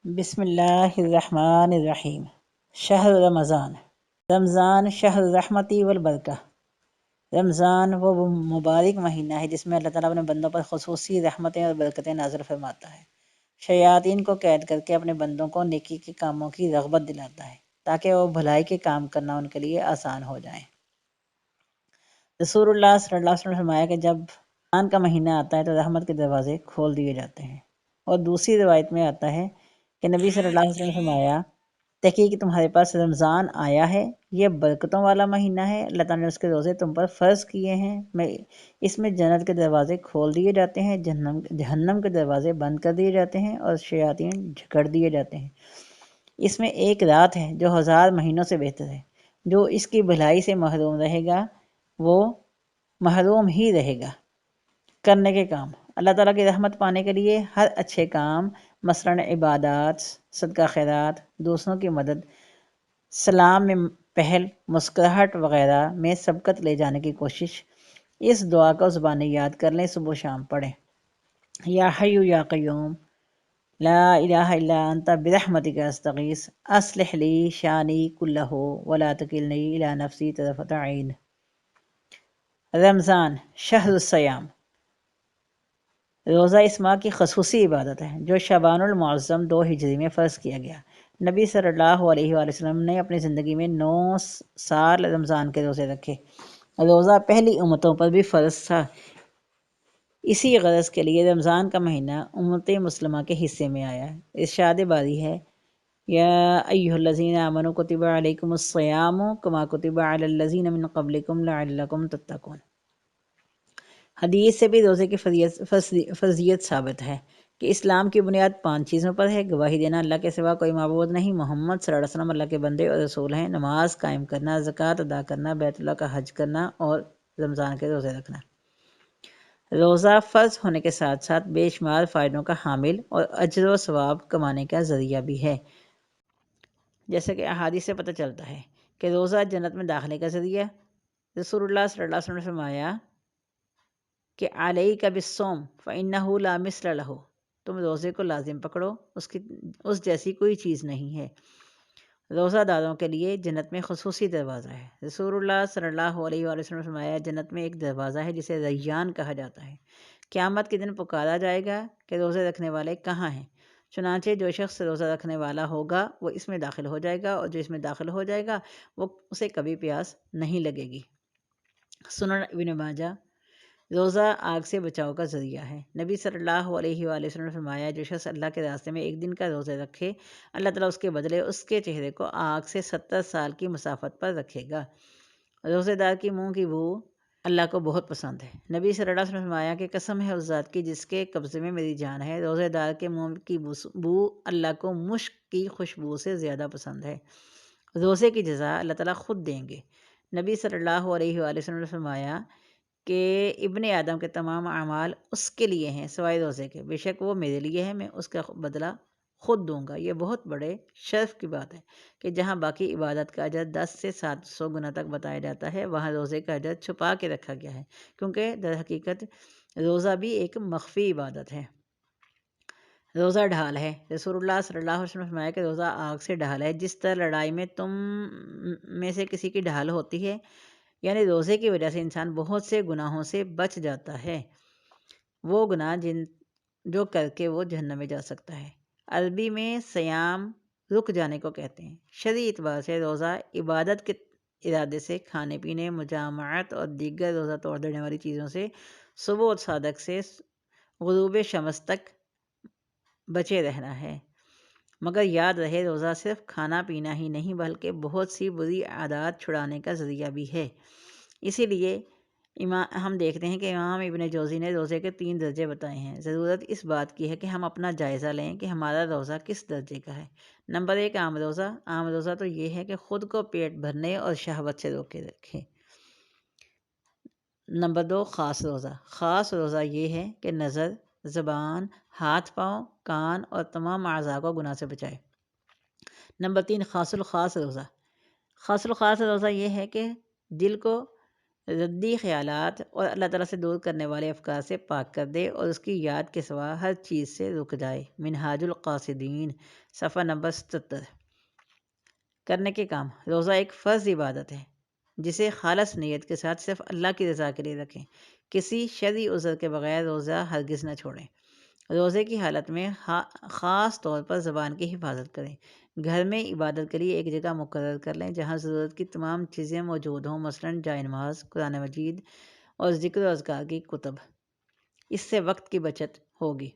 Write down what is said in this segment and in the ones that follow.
بسم اللہ الرحمن الرحیم۔ شہر رمضان، رمضان شہر رحمتی والبرکہ۔ رمضان وہ مبارک مہینہ ہے جس میں اللہ تعالیٰ اپنے بندوں پر خصوصی رحمتیں اور برکتیں نازل فرماتا ہے۔ شیاطین کو قید کر کے اپنے بندوں کو نیکی کے کاموں کی رغبت دلاتا ہے تاکہ وہ بھلائی کے کام کرنا ان کے لیے آسان ہو جائیں۔ رسول اللہ صلی اللہ علیہ وسلم نے فرمایا کہ جب رمضان کا مہینہ آتا ہے تو رحمت کے دروازے کھول دیے جاتے ہیں، اور دوسری روایت میں آتا ہے کہ نبی صلی اللہ علیہ وسلم نے فرمایا تحقیق تمہارے پاس رمضان آیا ہے، یہ برکتوں والا مہینہ ہے، اللہ تعالیٰ نے اس کے روزے تم پر فرض کیے ہیں، اس میں جنت کے دروازے کھول دیے جاتے ہیں، جہنم کے دروازے بند کر دیے جاتے ہیں اور شیاطین جھکڑ دیے جاتے ہیں۔ اس میں ایک رات ہے جو 1000 مہینوں سے بہتر ہے۔ جو اس کی بھلائی سے محروم رہے گا وہ محروم ہی رہے گا۔ کرنے کے کام، اللہ تعالیٰ کی رحمت پانے کے لیے ہر اچھے کام مثلاً عبادات، صدقہ خیرات، دوسروں کی مدد، سلام میں پہل، مسکراہٹ وغیرہ میں سبقت لے جانے کی کوشش۔ اس دعا کو زبانی یاد کر لیں، صبح و شام پڑھیں۔ یا حی یا قیوم لا الہ الا انت برحمتک استغیث اصلح لی شانی کلہ ولا تکلنی الی نفسی طرفۃ عین۔ رمضان شہر الصیام، روزہ اس ماہ کی خصوصی عبادت ہے جو شعبان المعظم 2 ہجری میں فرض کیا گیا۔ نبی صلی اللہ علیہ وآلہ وسلم نے اپنی زندگی میں 9 سال رمضان کے روزے رکھے۔ روزہ پہلی امتوں پر بھی فرض تھا، اسی غرض کے لیے رمضان کا مہینہ امت مسلمہ کے حصے میں آیا ہے۔ ارشاد باری ہے یا ایھا الذین آمنوا کتب علیکم الصیام کما کتب علی الذین من قبلکم لعلکم تتقون۔ حدیث سے بھی روزے کی فرضیت ثابت ہے کہ اسلام کی بنیاد 5 چیزوں پر ہے: گواہی دینا اللہ کے سوا کوئی معبود نہیں، محمد صلی اللہ علیہ وسلم اللہ کے بندے اور رسول ہیں، نماز قائم کرنا، زکوٰۃ ادا کرنا، بیت اللہ کا حج کرنا اور رمضان کے روزے رکھنا۔ روزہ فرض ہونے کے ساتھ ساتھ بے شمار فائدوں کا حامل اور اجر و ثواب کمانے کا ذریعہ بھی ہے، جیسے کہ احادیث سے پتہ چلتا ہے کہ روزہ جنت میں داخلے کا ذریعہ۔ رسول اللہ صلی اللہ علیہ وسلم نے فرمایا کہ علیک بالصوم فإنہ لا مثل لہ، تم روزے کو لازم پکڑو، اس جیسی کوئی چیز نہیں ہے۔ روزہ داروں کے لیے جنت میں خصوصی دروازہ ہے۔ رسول اللہ صلی اللہ علیہ وآلہ وسلم نے فرمایا جنت میں ایک دروازہ ہے جسے ریان کہا جاتا ہے۔ قیامت کے دن پکارا جائے گا کہ روزے رکھنے والے کہاں ہیں؟ چنانچہ جو شخص روزہ رکھنے والا ہوگا وہ اس میں داخل ہو جائے گا، اور جو اس میں داخل ہو جائے گا وہ اسے کبھی پیاس نہیں لگے گی۔ سنن ابن ماجہ، روزہ آگ سے بچاؤ کا ذریعہ ہے۔ نبی صلی اللہ علیہ وآلہ وسلم نے فرمایا جو شخص اللہ کے راستے میں ایک دن کا روزہ رکھے، اللہ تعالیٰ اس کے بدلے اس کے چہرے کو آگ سے 70 سال کی مسافت پر رکھے گا۔ روزے دار کی منہ کی بو اللہ کو بہت پسند ہے۔ نبی صلی اللہ علیہ وسلم نے فرمایا کہ قسم ہے اس ذات کی جس کے قبضے میں میری جان ہے، روزے دار کے منہ کی بو اللہ کو مشک کی خوشبو سے زیادہ پسند ہے۔ روزے کی جزا اللہ تعالیٰ خود دیں گے۔ نبی صلی اللہ علیہ وآلہ وسلم نے فرمایا کہ ابن آدم کے تمام اعمال اس کے لیے ہیں سوائے روزے کے، بے شک وہ میرے لیے ہے، میں اس کا بدلہ خود دوں گا۔ یہ بہت بڑے شرف کی بات ہے کہ جہاں باقی عبادت کا اجر 10 سے 700 گنا تک بتایا جاتا ہے، وہاں روزے کا اجر چھپا کے رکھا گیا ہے، کیونکہ در حقیقت روزہ بھی ایک مخفی عبادت ہے۔ روزہ ڈھال ہے۔ رسول اللہ صلی اللہ علیہ وسلم نے فرمایا کہ روزہ آگ سے ڈھال ہے، جس طرح لڑائی میں تم میں سے کسی کی ڈھال ہوتی ہے، یعنی روزے کی وجہ سے انسان بہت سے گناہوں سے بچ جاتا ہے، وہ گناہ جو کر کے وہ جہنم میں جا سکتا ہے۔ عربی میں سیام رک جانے کو کہتے ہیں۔ شرعی اعتبار سے روزہ عبادت کے ارادے سے کھانے پینے، مجامعت اور دیگر روزہ توڑ دینے والی چیزوں سے صبح و صادق سے غروب شمس تک بچے رہنا ہے۔ مگر یاد رہے روزہ صرف کھانا پینا ہی نہیں بلکہ بہت سی بری عادات چھڑانے کا ذریعہ بھی ہے۔ اسی لیے ہم دیکھتے ہیں کہ امام ابن جوزی نے روزے کے 3 درجے بتائے ہیں۔ ضرورت اس بات کی ہے کہ ہم اپنا جائزہ لیں کہ ہمارا روزہ کس درجے کا ہے۔ نمبر 1 عام روزہ۔ عام روزہ تو یہ ہے کہ خود کو پیٹ بھرنے اور شہوت سے روکے رکھے۔ نمبر 2 خاص روزہ۔ خاص روزہ یہ ہے کہ نظر، زبان، ہاتھ پاؤں، کان اور تمام اعضاء کو گناہ سے بچائے۔ نمبر 3 خاص الخاص روزہ۔ خاص الخاص روزہ یہ ہے کہ دل کو ردی خیالات اور اللہ تعالیٰ سے دور کرنے والے افکار سے پاک کر دے اور اس کی یاد کے سوا ہر چیز سے رک جائے۔ منہاج القاصدین صفحہ نمبر 77۔ کرنے کے کام۔ روزہ ایک فرض عبادت ہے جسے خالص نیت کے ساتھ صرف اللہ کی رضا کے لیے رکھیں۔ کسی شرعی عذر کے بغیر روزہ ہرگز نہ چھوڑیں۔ روزے کی حالت میں خاص طور پر زبان کی حفاظت کریں۔ گھر میں عبادت کے لیے ایک جگہ مقرر کر لیں جہاں ضرورت کی تمام چیزیں موجود ہوں، مثلاً جائے نماز، قرآن مجید اور ذکر و اذکار کی کتب۔ اس سے وقت کی بچت ہوگی۔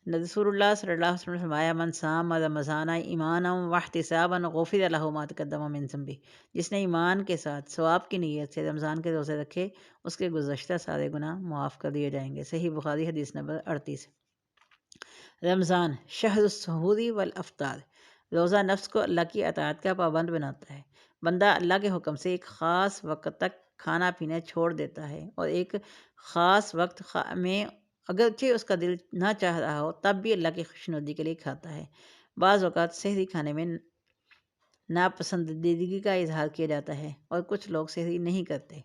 رسول اللہ صلی اللہ علیہ وسلم نے فرمایا، من صام رمضان ایمانا واحتسابا غفر لہ ما تقدم من ذنبہ۔ جس نے ایمان کے ساتھ ثواب کی نیت سے رمضان کے روزے رکھے، اس کے گزشتہ سارے گناہ معاف کر دیے جائیں گے۔ صحیح بخاری حدیث نمبر 38۔ رمضان شہر السحور والافطار۔ روزہ نفس کو اللہ کی اطاعت کا پابند بناتا ہے۔ بندہ اللہ کے حکم سے ایک خاص وقت تک کھانا پینا چھوڑ دیتا ہے اور ایک خاص وقت میں اگرچہ اس کا دل نہ چاہ رہا ہو تب بھی اللہ کی خوشنودی کے لیے کھاتا ہے۔ بعض اوقات سحری کھانے میں ناپسندیدگی کا اظہار کیا جاتا ہے اور کچھ لوگ سحری نہیں کرتے،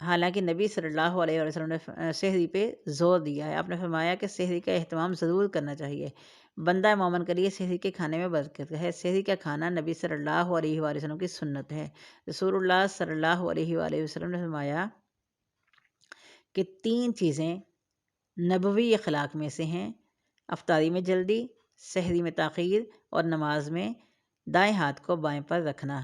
حالانکہ نبی صلی اللہ علیہ وسلم نے سحری پہ زور دیا ہے۔ آپ نے فرمایا کہ سحری کا اہتمام ضرور کرنا چاہیے۔ بندہ مومن کے لیے سحری کے کھانے میں برکت ہے۔ سحری کا کھانا نبی صلی اللہ علیہ وآلہ وسلم کی سنت ہے۔ رسول اللہ صلی اللہ علیہ وآلہ وسلم نے فرمایا کہ 3 چیزیں نبوی اخلاق میں سے ہیں: افطاری میں جلدی، سحری میں تاخیر اور نماز میں دائیں ہاتھ کو بائیں پر رکھنا۔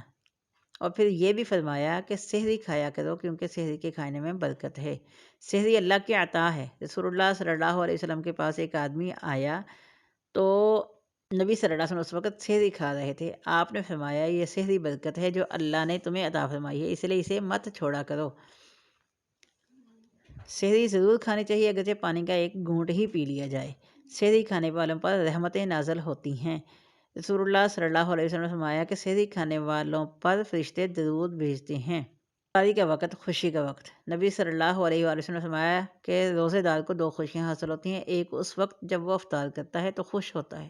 اور پھر یہ بھی فرمایا کہ سحری کھایا کرو کیونکہ سحری کے کھانے میں برکت ہے۔ سحری اللہ کی عطا ہے۔ رسول اللہ صلی اللہ علیہ وسلم کے پاس ایک آدمی آیا تو نبی صلی اللہ علیہ وسلم اس وقت سحری کھا رہے تھے۔ آپ نے فرمایا، یہ سحری برکت ہے جو اللہ نے تمہیں عطا فرمائی ہے، اس لیے اسے مت چھوڑا کرو۔ سحری ضرور کھانی چاہیے، اگرچہ پانی کا ایک گھونٹ ہی پی لیا جائے۔ سحری کھانے والوں پر رحمتیں نازل ہوتی ہیں۔ رسول اللہ صلی اللہ علیہ وسلم نے فرمایا کہ سحری کھانے والوں پر فرشتے درود بھیجتے ہیں۔ افطاری کا وقت، خوشی کا وقت۔ نبی صلی اللہ علیہ وآلہ وسلم نے فرمایا کہ روزے دار کو 2 خوشیاں حاصل ہوتی ہیں۔ ایک اس وقت جب وہ افطار کرتا ہے تو خوش ہوتا ہے،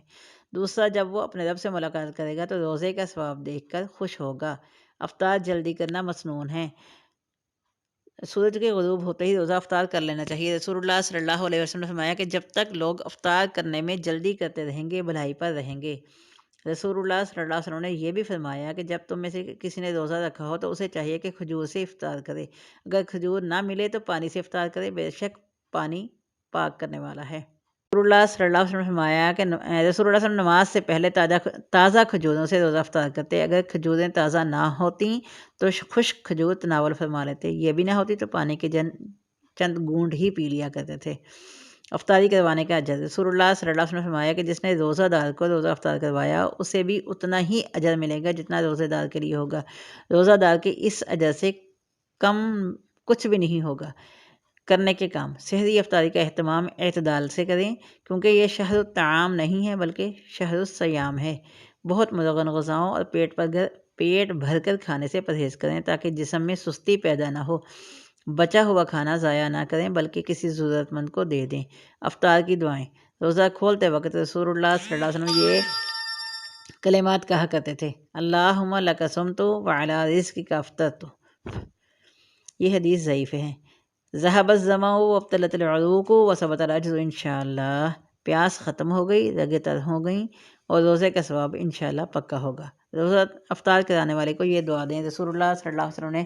دوسرا جب وہ اپنے رب سے ملاقات کرے گا تو روزے کا ثواب دیکھ کر خوش ہوگا۔ افطار جلدی کرنا مسنون ہے۔ سورج کے غروب ہوتے ہی روزہ افطار کر لینا چاہیے۔ رسول اللہ صلی اللہ علیہ وسلم نے فرمایا کہ جب تک لوگ افطار کرنے میں جلدی کرتے رہیں گے بھلائی پر رہیں گے۔ رسول اللہ صلی اللہ علیہ وسلم نے یہ بھی فرمایا کہ جب تم میں سے کسی نے روزہ رکھا ہو تو اسے چاہیے کہ کھجور سے افطار کرے، اگر کھجور نہ ملے تو پانی سے افطار کرے، بے شک پانی پاک کرنے والا ہے۔ رسول اللہ صلی اللہ علیہ وسلم نے فرمایا کہ رسول اللہ صلی اللہ علیہ وسلم نماز سے پہلے تازہ کھجوروں سے روزہ افطار کرتے، اگر کھجوریں تازہ نہ ہوتی تو خشک کھجور تناول فرما لیتے، یہ بھی نہ ہوتی تو پانی کے چند گھونٹ ہی پی لیا کرتے تھے۔ افطاری کروانے کا اجر۔ رسول اللہ صلی اللہ علیہ وسلم نے فرمایا کہ جس نے روزہ دار کو روزہ افطار کروایا اسے بھی اتنا ہی اجر ملے گا جتنا روزہ دار کے لیے ہوگا۔ روزہ دار کے اس اجر سے کم کچھ بھی نہیں ہوگا۔ کرنے کے کام۔ سحری افطاری کا اہتمام اعتدال سے کریں کیونکہ یہ شہر الطعام نہیں ہے بلکہ شہر الصیام ہے۔ بہت مدغن غذاؤں اور پیٹ بھر کر کھانے سے پرہیز کریں تاکہ جسم میں سستی پیدا نہ ہو۔ بچا ہوا کھانا ضائع نہ کریں بلکہ کسی ضرورت مند کو دے دیں۔ افطار کی دعائیں۔ روزہ کھولتے وقت رسول اللہ صلی اللہ علیہ وسلم یہ کلمات کہا کرتے تھے: اللہم لک صمت وعلی رزقک افطرت۔ یہ حدیث ضعیف ہے۔ ذہب الظمأ وابتلت العروق وثبت الاجر انشاءاللہ۔ پیاس ختم ہو گئی، رگیں تر ہو گئیں اور روزے کا ثواب انشاءاللہ پکا ہوگا۔ روزہ افطار کرانے والے کو یہ دعا دیں۔ رسول اللہ صلی اللہ علیہ وسلم نے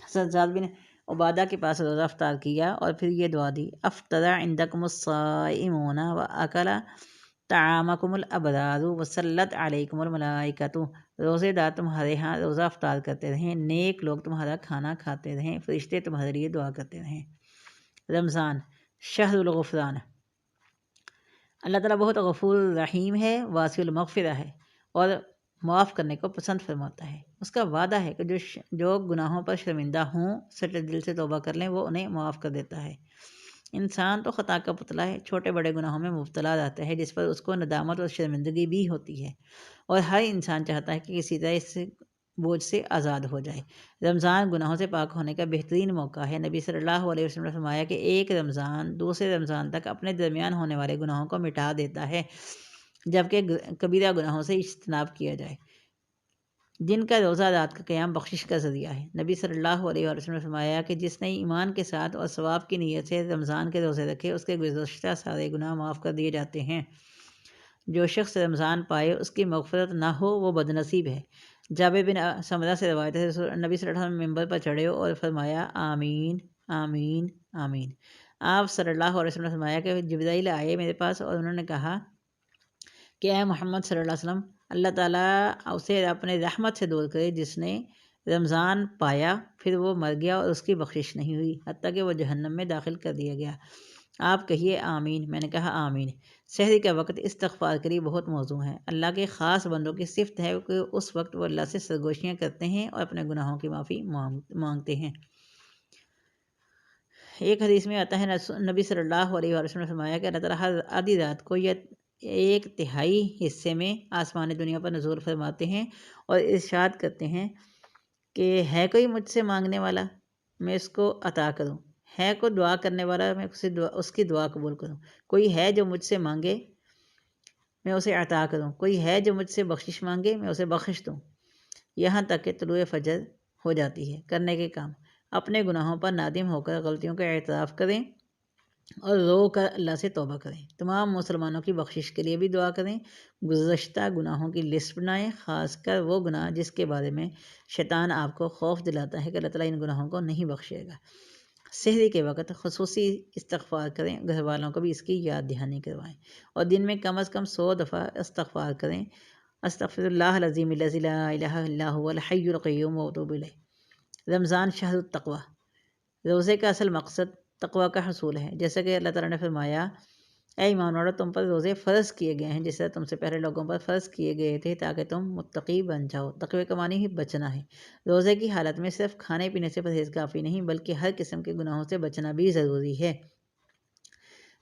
حضرت سعد بن عبادہ کے پاس روزہ افطار کیا اور پھر یہ دعا دی: افطر عندکم الصائمون واکل طعامکم الابرار وصلت علیکم الملائکۃ۔ روزے دار تمہارے ہاں روزہ افطار کرتے رہیں، نیک لوگ تمہارا کھانا کھاتے رہیں، فرشتے تمہارے لیے دعا کرتے رہیں۔ رمضان شہر الغفران۔ اللہ تعالیٰ بہت غفور رحیم ہے، واسع المغفرہ ہے اور معاف کرنے کو پسند فرماتا ہے۔ اس کا وعدہ ہے کہ جو گناہوں پر شرمندہ ہوں، سچے دل سے توبہ کر لیں، وہ انہیں معاف کر دیتا ہے۔ انسان تو خطا کا پتلا ہے، چھوٹے بڑے گناہوں میں مبتلا رہتا ہے جس پر اس کو ندامت اور شرمندگی بھی ہوتی ہے، اور ہر انسان چاہتا ہے کہ کسی طرح اس بوجھ سے آزاد ہو جائے۔ رمضان گناہوں سے پاک ہونے کا بہترین موقع ہے۔ نبی صلی اللہ علیہ وسلم نے فرمایا کہ ایک رمضان دوسرے رمضان تک اپنے درمیان ہونے والے گناہوں کو مٹا دیتا ہے، جبکہ کبیرہ گناہوں سے اجتناب کیا جائے۔ جن کا روزہ رات کا قیام بخشش کا ذریعہ ہے۔ نبی صلی اللہ علیہ وسلم نے فرمایا کہ جس نے ایمان کے ساتھ اور ثواب کی نیت سے رمضان کے روزے رکھے اس کے گزشتہ سارے گناہ معاف کر دیے جاتے ہیں۔ جو شخص رمضان پائے اس کی مغفرت نہ ہو وہ بدنصیب ہے۔ جابر بن سمرہ سے روایت ہے، نبی صلی اللہ علیہ وسلم ممبر پر چڑھے اور فرمایا آمین آمین آمین۔ آپ صلی اللہ علیہ وسلم نے فرمایا کہ جبرائیل آئے میرے پاس اور انہوں نے کہا کہ اے محمد صلی اللہ علیہ وسلم، اللہ تعالیٰ اسے اپنے رحمت سے دور کرے جس نے رمضان پایا پھر وہ مر گیا اور اس کی بخشش نہیں ہوئی حتیٰ کہ وہ جہنم میں داخل کر دیا گیا۔ آپ کہیے آمین۔ میں نے کہا آمین۔ سحری کا وقت استغفار کے لیے بہت موزوں ہے۔ اللہ کے خاص بندوں کی صفت ہے کہ اس وقت وہ اللہ سے سرگوشیاں کرتے ہیں اور اپنے گناہوں کی معافی مانگتے ہیں۔ ایک حدیث میں آتا ہے نبی صلی اللہ علیہ وسلم نے فرمایا کہ اللہ تعالیٰ ہر آدھی رات کو یا ایک تہائی حصے میں آسمان دنیا پر نزول فرماتے ہیں اور ارشاد کرتے ہیں کہ ہے کوئی مجھ سے مانگنے والا میں اس کو عطا کروں، ہے کوئی دعا کرنے والا میں اس کی دعا قبول کروں، کوئی ہے جو مجھ سے مانگے میں اسے عطا کروں، کوئی ہے جو مجھ سے بخشش مانگے میں اسے بخش دوں، یہاں تک کہ طلوع فجر ہو جاتی ہے۔ کرنے کے کام: اپنے گناہوں پر نادم ہو کر غلطیوں کا اعتراف کریں اور رو کر اللہ سے توبہ کریں۔ تمام مسلمانوں کی بخشش کے لیے بھی دعا کریں۔ گزشتہ گناہوں کی لسٹ بنائیں، خاص کر وہ گناہ جس کے بارے میں شیطان آپ کو خوف دلاتا ہے کہ اللہ تعالیٰ ان گناہوں کو نہیں بخشے گا۔ سحری کے وقت خصوصی استغفار کریں، گھر والوں کو بھی اس کی یاد دہانی کروائیں اور دن میں کم از کم 100 دفعہ استغفار کریں۔ استغفر اللہ العظیم الذی لا الہ الا هو الحی القیوم واتوب الیہ۔ رمضان شہر التقویٰ۔ روزے کا اصل مقصد تقویٰ کا حصول ہے، جیسا کہ اللہ تعالیٰ نے فرمایا اے ایمان والو تم پر روزے فرض کیے گئے ہیں جس طرح تم سے پہلے لوگوں پر فرض کیے گئے تھے تاکہ تم متقی بن جاؤ۔ تقوی کا معنی ہی بچنا ہے۔ روزے کی حالت میں صرف کھانے پینے سے پرہیز کافی نہیں بلکہ ہر قسم کے گناہوں سے بچنا بھی ضروری ہے۔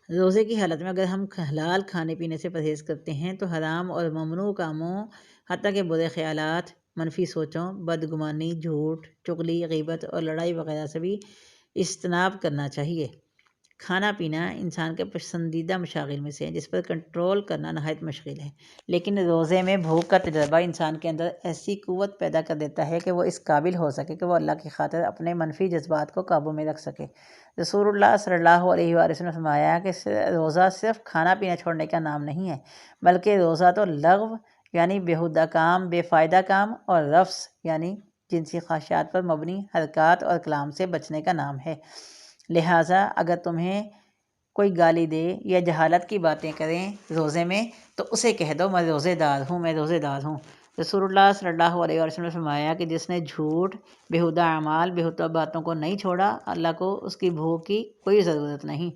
روزے کی حالت میں اگر ہم حلال کھانے پینے سے پرہیز کرتے ہیں تو حرام اور ممنوع کاموں حتیٰ کہ برے خیالات، منفی سوچوں، بدگمانی، جھوٹ، چغلی، غیبت اور لڑائی وغیرہ سے بھی اجتناب کرنا چاہیے۔ کھانا پینا انسان کے پسندیدہ مشاغل میں سے ہے جس پر کنٹرول کرنا نہایت مشکل ہے، لیکن روزے میں بھوک کا تجربہ انسان کے اندر ایسی قوت پیدا کر دیتا ہے کہ وہ اس قابل ہو سکے کہ وہ اللہ کی خاطر اپنے منفی جذبات کو قابو میں رکھ سکے۔ رسول اللہ صلی اللہ علیہ وآلہ وسلم نے فرمایا کہ روزہ صرف کھانا پینا چھوڑنے کا نام نہیں ہے بلکہ روزہ تو لغو یعنی بیہودہ کام، بے فائدہ کام اور رفث یعنی جنسی خواہشات پر مبنی حرکات اور کلام سے بچنے کا نام ہے۔ لہٰذا اگر تمہیں کوئی گالی دے یا جہالت کی باتیں کریں روزے میں تو اسے کہہ دو میں روزے دار ہوں، میں روزے دار ہوں۔ رسول اللہ صلی اللہ علیہ وسلم نے فرمایا کہ جس نے جھوٹ، بیہودہ اعمال، بیہودہ باتوں کو نہیں چھوڑا اللہ کو اس کی بھوک کی کوئی ضرورت نہیں۔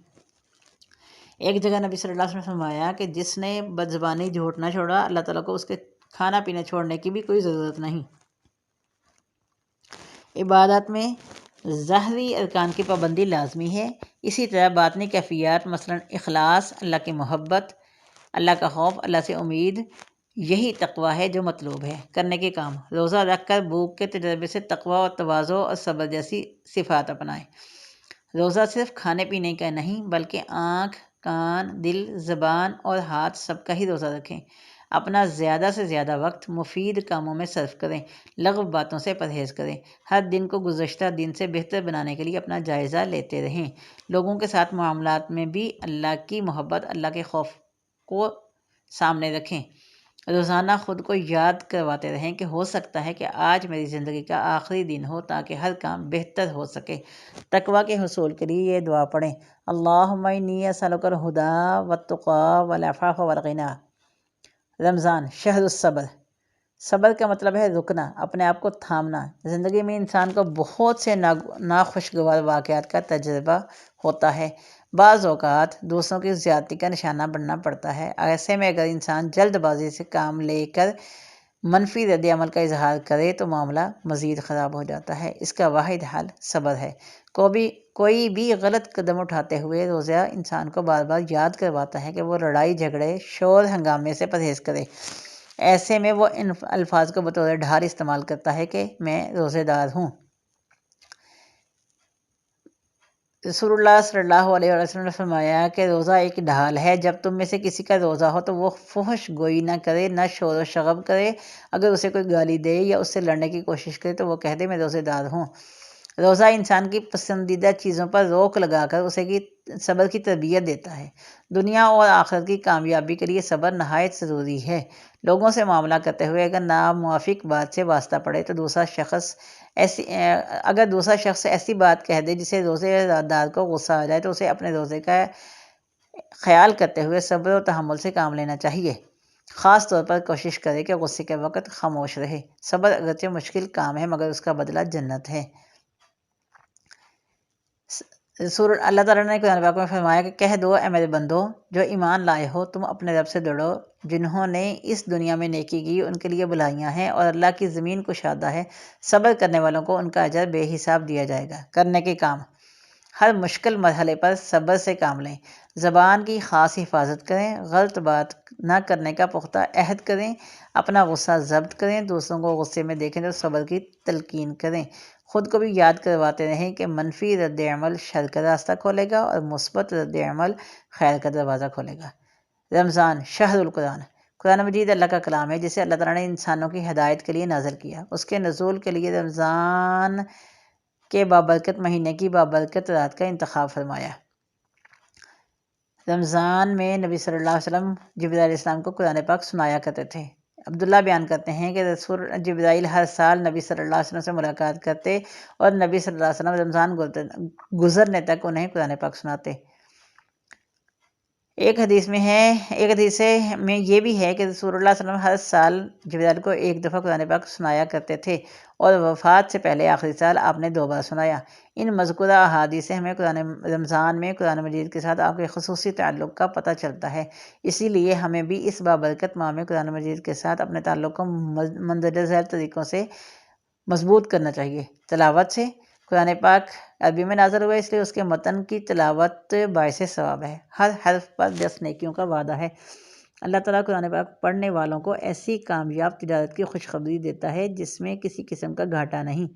ایک جگہ نبی صلی اللہ علیہ وسلم نے فرمایا کہ جس نے بدزبانی، جھوٹ نہ چھوڑا اللہ تعالیٰ کو اس کے کھانا پینا چھوڑنے کی بھی کوئی ضرورت نہیں۔ عبادت میں ظاہری ارکان کی پابندی لازمی ہے، اسی طرح باطنی کیفیات مثلاً اخلاص، اللہ کی محبت، اللہ کا خوف، اللہ سے امید، یہی تقویٰ ہے جو مطلوب ہے۔ کرنے کے کام: روزہ رکھ کر بھوک کے تجربے سے تقویٰ اور تواضع اور صبر جیسی صفات اپنائیں۔ روزہ صرف کھانے پینے کا نہیں بلکہ آنکھ، کان، دل، زبان اور ہاتھ سب کا ہی روزہ رکھیں۔ اپنا زیادہ سے زیادہ وقت مفید کاموں میں صرف کریں، لغو باتوں سے پرہیز کریں۔ ہر دن کو گزشتہ دن سے بہتر بنانے کے لیے اپنا جائزہ لیتے رہیں۔ لوگوں کے ساتھ معاملات میں بھی اللہ کی محبت، اللہ کے خوف کو سامنے رکھیں۔ روزانہ خود کو یاد کرواتے رہیں کہ ہو سکتا ہے کہ آج میری زندگی کا آخری دن ہو تاکہ ہر کام بہتر ہو سکے۔ تقویٰ کے حصول کے لیے یہ دعا پڑھیں: اللہم انی اسألک الہدی والتقی والعفاف والغنی۔ رمضان شہر الصبر۔ صبر کا مطلب ہے رکنا، اپنے آپ کو تھامنا۔ زندگی میں انسان کو بہت سے ناخوشگوار واقعات کا تجربہ ہوتا ہے، بعض اوقات دوسروں کی زیادتی کا نشانہ بننا پڑتا ہے۔ ایسے میں اگر انسان جلد بازی سے کام لے کر منفی رد عمل کا اظہار کرے تو معاملہ مزید خراب ہو جاتا ہے۔ اس کا واحد حل صبر ہے۔ کوئی بھی غلط قدم اٹھاتے ہوئے روزہ انسان کو بار بار یاد کرواتا ہے کہ وہ لڑائی جھگڑے، شور ہنگامے سے پرہیز کرے۔ ایسے میں وہ ان الفاظ کو بطور ڈھال استعمال کرتا ہے کہ میں روزے دار ہوں۔ رسول اللہ صلی اللہ علیہ وسلم نے فرمایا کہ روزہ ایک ڈھال ہے، جب تم میں سے کسی کا روزہ ہو تو وہ فحش گوئی نہ کرے، نہ شور و شغب کرے، اگر اسے کوئی گالی دے یا اس سے لڑنے کی کوشش کرے تو وہ کہہ دے میں روزے دار ہوں۔ روزہ انسان کی پسندیدہ چیزوں پر روک لگا کر اسے صبر کی تربیت دیتا ہے۔ دنیا اور آخرت کی کامیابی کے لیے صبر نہایت ضروری ہے۔ لوگوں سے معاملہ کرتے ہوئے اگر ناموافق بات سے واسطہ پڑے تو اگر دوسرا شخص ایسی بات کہہ دے جسے روزے دار کو غصہ آ جائے تو اسے اپنے روزے کا خیال کرتے ہوئے صبر و تحمل سے کام لینا چاہیے۔ خاص طور پر کوشش کرے کہ غصے کے وقت خاموش رہے۔ صبر اگرچہ مشکل کام ہے مگر اس کا بدلہ جنت ہے۔ اللہ تعالیٰ نے قرآن پاک میں فرمایا کہ کہہ دو اے میرے بندو جو ایمان لائے ہو تم اپنے رب سے ڈرو، جنہوں نے اس دنیا میں نیکی کی ان کے لیے بھلائیاں ہیں اور اللہ کی زمین کشادہ ہے، صبر کرنے والوں کو ان کا اجر بے حساب دیا جائے گا۔ کرنے کے کام: ہر مشکل مرحلے پر صبر سے کام لیں، زبان کی خاص حفاظت کریں، غلط بات نہ کرنے کا پختہ عہد کریں، اپنا غصہ ضبط کریں، دوسروں کو غصے میں دیکھیں تو صبر کی تلقین کریں، خود کو بھی یاد کرواتے رہیں کہ منفی رد عمل شر کا راستہ کھولے گا اور مثبت رد عمل خیر کا دروازہ کھولے گا۔ رمضان شہر القرآن، قرآن مجید اللہ کا کلام ہے جسے اللہ تعالیٰ نے انسانوں کی ہدایت کے لیے نازل کیا۔ اس کے نزول کے لیے رمضان کے بابرکت مہینے کی بابرکت رات کا انتخاب فرمایا۔ رمضان میں نبی صلی اللہ علیہ وسلم جبرائیل علیہ السلام کو قرآن پاک سنایا کرتے تھے۔ عبداللہ بیان کرتے ہیں کہ رسول جبرائیل ہر سال نبی صلی اللہ علیہ وسلم سے ملاقات کرتے اور نبی صلی اللہ علیہ وسلم رمضان گزرنے تک انہیں قرآن پاک سناتے۔ ایک حدیث میں یہ بھی ہے کہ رسول اللہ صلی اللہ علیہ وسلم ہر سال جبرائیل کو ایک دفعہ قرآن پاک سنایا کرتے تھے اور وفات سے پہلے آخری سال آپ نے 2 بار سنایا۔ ان مذکورہ احادیث سے ہمیں رمضان میں قرآن مجید کے ساتھ آپ کے خصوصی تعلق کا پتہ چلتا ہے، اسی لیے ہمیں بھی اس بابرکت ماہ میں قرآن مجید کے ساتھ اپنے تعلق کو مندرجہ ذیل طریقوں سے مضبوط کرنا چاہیے۔ تلاوت سے: قرآن پاک عربی میں نازل ہوا اس لیے اس کے متن کی تلاوت باعث ثواب ہے، ہر حرف پر 10 نیکیوں کا وعدہ ہے۔ اللہ تعالیٰ قرآن پاک پڑھنے والوں کو ایسی کامیاب تجارت کی خوشخبری دیتا ہے جس میں کسی قسم کا گھاٹا نہیں۔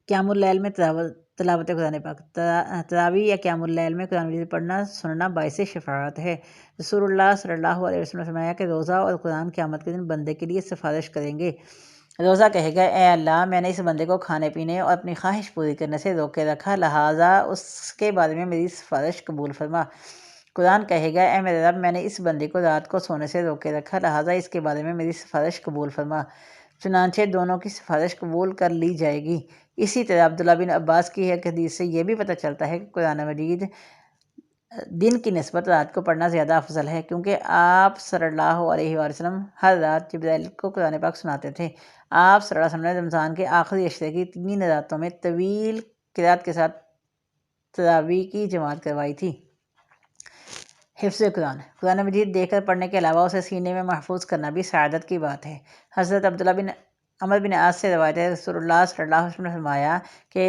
قیام اللیل میں تلاوت قرآن پاک: تراویح یا قیام اللیل میں قرآن مجید پڑھنا سننا باعث شفاعت ہے۔ رسول اللہ صلی اللہ علیہ وسلم نے فرمایا کہ روزہ اور قرآن قیامت کے دن بندے کے لیے سفارش کریں گے۔ روزہ کہے گا اے اللہ میں نے اس بندے کو کھانے پینے اور اپنی خواہش پوری کرنے سے روکے رکھا، لہٰذا اس کے بارے میں میری سفارش قبول فرما۔ قرآن کہے گا اے میرے رب میں نے اس بندے کو رات کو سونے سے روکے رکھا، لہٰذا اس کے بارے میں میری سفارش قبول فرما، چنانچہ دونوں کی سفارش قبول کر لی جائے گی۔ اسی طرح عبداللہ بن عباس کی ایک حدیث سے یہ بھی پتہ چلتا ہے کہ قرآن مجید دن کی نسبت رات کو پڑھنا زیادہ افضل ہے، کیونکہ آپ صلی اللہ علیہ وسلم ہر رات جبرائیل کو قرآن پاک سناتے تھے۔ آپ صلی اللہ علیہ وسلم نے رمضان کے آخری عشرے کی 3 راتوں میں طویل قرات کے ساتھ تراویح کی جماعت کروائی تھی۔ حفظ قرآن: قرآن مجید دیکھ کر پڑھنے کے علاوہ اسے سینے میں محفوظ کرنا بھی سعادت کی بات ہے۔ حضرت عبداللہ بن عمر بن عاص سے روایت ہے رسول اللہ صلی اللہ علیہ وسلم نے فرمایا کہ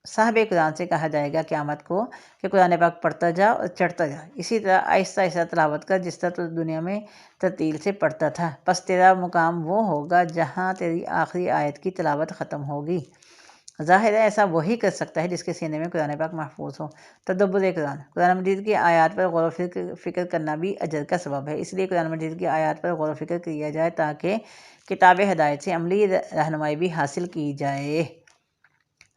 صاحب قرآن سے کہا جائے گا قیامت کو کہ قرآن پاک پڑھتا جا اور چڑھتا جا، اسی طرح آہستہ آہستہ تلاوت کر جس طرح تو دنیا میں ترتیل سے پڑھتا تھا، پس تیرا مقام وہ ہوگا جہاں تیری آخری آیت کی تلاوت ختم ہوگی۔ ظاہر ہے ایسا وہی کر سکتا ہے جس کے سینے میں قرآن پاک محفوظ ہو۔ تدبر قرآن: قرآن مجید کی آیات پر غور و فکر کرنا بھی اجر کا سبب ہے، اس لیے قرآن مجید کی آیات پر غور و فکر کیا جائے تاکہ کتاب ہدایت سے عملی رہنمائی بھی حاصل کی جائے۔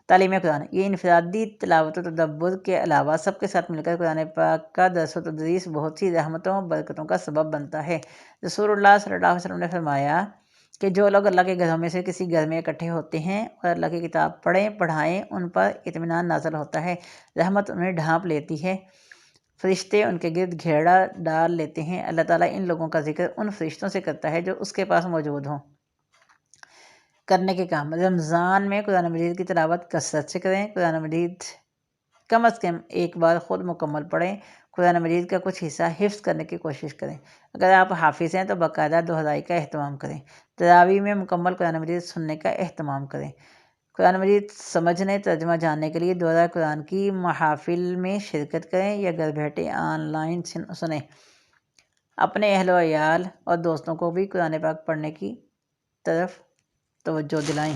تعلیم قرآن: یہ انفرادی تلاوت و تدبر کے علاوہ سب کے ساتھ مل کر قرآن پاک کا درس و تدریس بہت سی رحمتوں و برکتوں کا سبب بنتا ہے۔ رسول اللہ صلی اللہ علیہ وسلم نے فرمایا کہ جو لوگ اللہ کے گھروں میں سے کسی گھر میں اکٹھے ہوتے ہیں اور اللہ کی کتاب پڑھیں پڑھائیں ان پر اطمینان نازل ہوتا ہے، رحمت انہیں ڈھانپ لیتی ہے، فرشتے ان کے گرد گھیرا ڈال لیتے ہیں۔ اللہ تعالیٰ ان لوگوں کا ذکر ان فرشتوں سے کرتا ہے جو اس کے پاس موجود ہوں۔ کرنے کے کام: رمضان میں قرآن مجید کی تلاوت کثرت سے کریں، قرآن مجید کم از کم ایک بار خود مکمل پڑھیں، قرآن مجید کا کچھ حصہ حفظ کرنے کی کوشش کریں، اگر آپ حافظ ہیں تو باقاعدہ دہرائی کا اہتمام کریں، تراویح میں مکمل قرآن مجید سننے کا اہتمام کریں، قرآن مجید سمجھنے ترجمہ جاننے کے لیے دورہ قرآن کی محافل میں شرکت کریں یا گھر بیٹھے آن لائن سنیں، اپنے اہل و عیال اور دوستوں کو بھی قرآن پاک پڑھنے کی طرف توجہ دلائیں۔